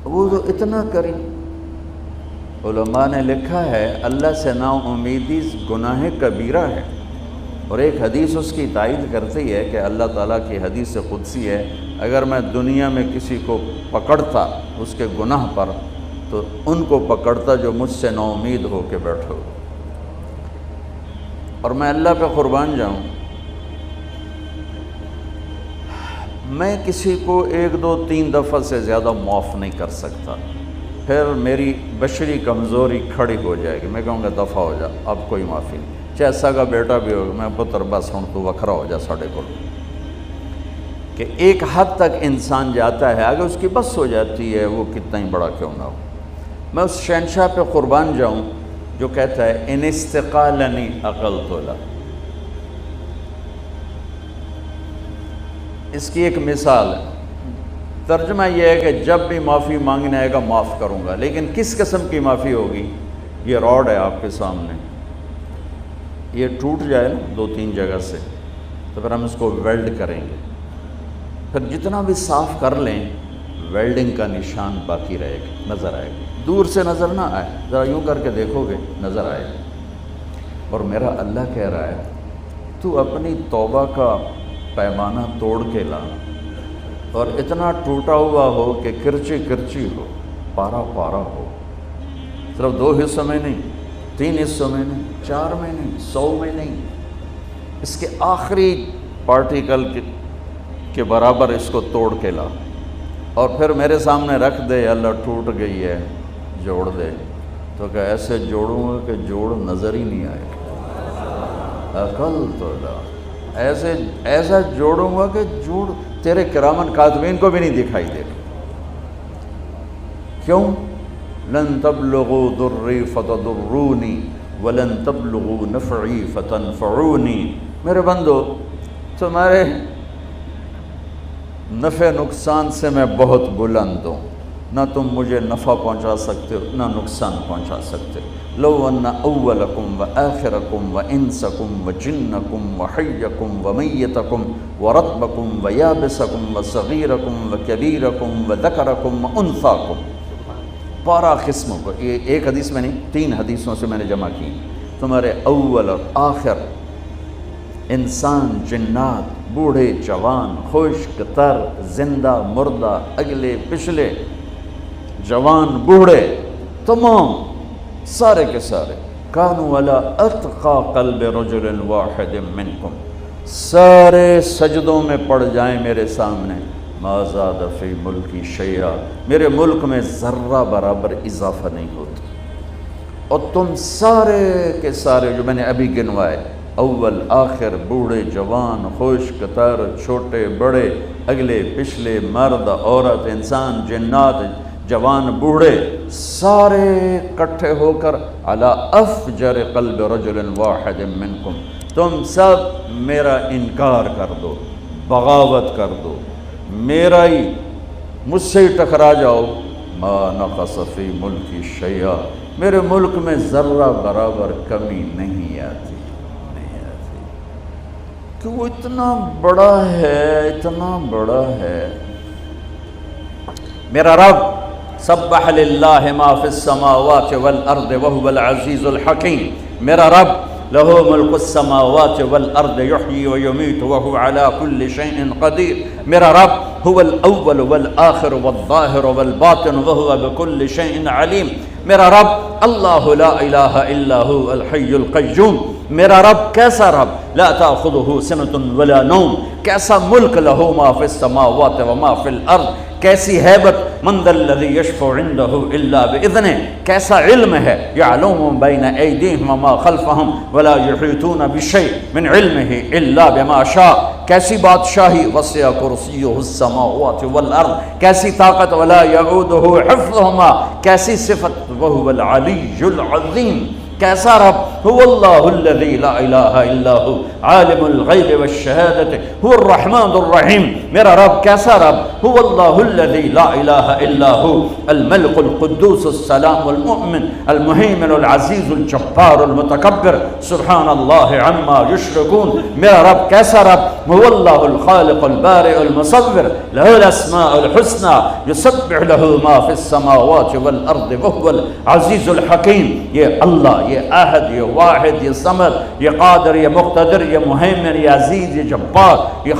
وہ تو اتنا کری. علماء نے لکھا ہے اللہ سے نا امیدی گناہ کبیرہ ہے، اور ایک حدیث اس کی تائید کرتی ہے کہ اللہ تعالیٰ کی حدیث قدسی ہے، اگر میں دنیا میں کسی کو پکڑتا اس کے گناہ پر تو ان کو پکڑتا جو مجھ سے نا امید ہو کے بیٹھو. اور میں اللہ پہ قربان جاؤں، میں کسی کو 1 2 3 دفعہ سے زیادہ معاف نہیں کر سکتا، پھر میری بشری کمزوری کھڑی ہو جائے گی. میں کہوں گا دفع ہو جا، اب کوئی معافی نہیں. چاہے سگا بیٹا بھی ہوگا، میں پتر بس ہوں تو وکھرا ہو جا ساڑھے کو. کہ ایک حد تک انسان جاتا ہے، اگر اس کی بس ہو جاتی ہے وہ کتنا ہی بڑا کیوں نہ ہو. میں اس شہنشاہ پہ قربان جاؤں جو کہتا ہے ان استقالنی عقلت له. اس کی ایک مثال ہے، ترجمہ یہ ہے کہ جب بھی معافی مانگنے آئے گا معاف کروں گا، لیکن کس قسم کی معافی ہوگی؟ یہ راڈ ہے آپ کے سامنے، یہ ٹوٹ جائے نا 2 3 جگہ سے تو پھر ہم اس کو ویلڈ کریں گے. پھر جتنا بھی صاف کر لیں ویلڈنگ کا نشان باقی رہے گا، نظر آئے گا. دور سے نظر نہ آئے، ذرا یوں کر کے دیکھو گے نظر آئے گا. اور میرا اللہ کہہ رہا ہے تو اپنی توبہ کا پیمانہ توڑ کے لا، اور اتنا ٹوٹا ہوا ہو کہ کرچی کرچی ہو، پارا پارا ہو. صرف 2 حصوں میں نہیں، 3 حصوں میں نہیں، 4 میں نہیں، 100 میں نہیں، اس کے آخری پارٹیکل کے برابر اس کو توڑ کے لا، اور پھر میرے سامنے رکھ دے. اللہ ٹوٹ گئی ہے، جوڑ دے. تو کہ ایسے جوڑوں گا کہ جوڑ نظر ہی نہیں آئے گا. عقلت له، ایسا جوڑوں گا کہ جوڑ تیرے کرامن کاتبین کو بھی نہیں دکھائی دے گا. کیوں؟ لن تبلغوا ضری فتضرونی ولن تبلغوا نفعی فتنفعونی. میرے بندو تمہارے نفع نقصان سے میں بہت بلند ہوں، نہ تم مجھے نفع پہنچا سکتے ہو نہ نقصان پہنچا سکتے. لو ان اولکم و آخرکم و انسکم و جنکم و حیکم و میتکم و رطبکم و یابسکم و صغیرکم و کبیرکم و ذکرکم و انثاکم. 12 قسموں کو، یہ ایک حدیث میں نہیں 3 حدیثوں سے میں نے جمع کی. تمہارے اول اور آخر، انسان، جنات، بوڑھے جوان، خشک تر، زندہ مردہ، اگلے پچھلے، جوان بوڑھے، تمام سارے کے سارے کانوا علی اتقى قلب رجل واحد منکم، سارے سجدوں میں پڑ جائیں میرے سامنے. ما زاد فی ملکی شیئا، میرے ملک میں ذرہ برابر اضافہ نہیں ہوتا. اور تم سارے کے سارے جو میں نے ابھی گنوائے، اول آخر، بوڑھے جوان، خشک تر، چھوٹے بڑے، اگلے پچھلے، مرد عورت، انسان جنات، جوان بوڑھے، سارے اکٹھے ہو کر علی افجر قلب رجل واحد منکم، تم سب میرا انکار کر دو، بغاوت کر دو، میرا ہی، مجھ سے ہی ٹکرا جاؤ. ما نقص فی ملکی شیئا، میرے ملک میں ذرہ برابر کمی نہیں آتی. کہ وہ اتنا بڑا ہے، اتنا بڑا ہے. میرا رب سبح للہ ما فی السماوات والارض وهو العزیز الحکیم. میرا رب لہ ملک السماوات والارض یحیی ویمیت وهو علی کل شیء قدیر. میرا رب هو الاول والآخر والظاہر والباطن وهو بكل شیء علیم. میرا رب اللہ لا الہ الا هو الحی القیوم. میرا رب کیسا رب؟ لا تأخذه سنة ولا نوم. کیسا ملک لہ ما فی السماوات وما فی الارض. کیسی ہیبت، من ذا الذی یشفع عنده الا باذنہ. کیسا علم ہے، یعلم بین ایدیہم وما خلفہم ولا یحیطون بشیء من علمہ الا بما شاء. کیسی بادشاہی، وسع کرسیہ السماوات والارض. کیسی طاقت، ولا یعودہ حفظہما. کیسی صفت، وہو العلی العظیم. کیسا رب؟ هو اللہ الذی لا الہ الا ہو عالم الغیب والشہادت هو الرحمن الرحیم. میرا رب کیسا رب؟ هو اللہ الذی لا الہ الا ہو الملک القدوس السلام المؤمن المہیمن العزیز الجبار المتکبر سبحان اللہ عما یشرکون. میرا رب کیسا رب؟ هو اللہ الخالق البارئ المصور له الاسماء الحسنى یسبح له ما فی السماوات والارض وهو العزیز الحکیم. یہ اللہ، یہ احد، یہ واحد، یہ صمد، یہ قادر، یہ مقتدر، یہ مہیمن، یہ عزیز، یہ جبار، یہ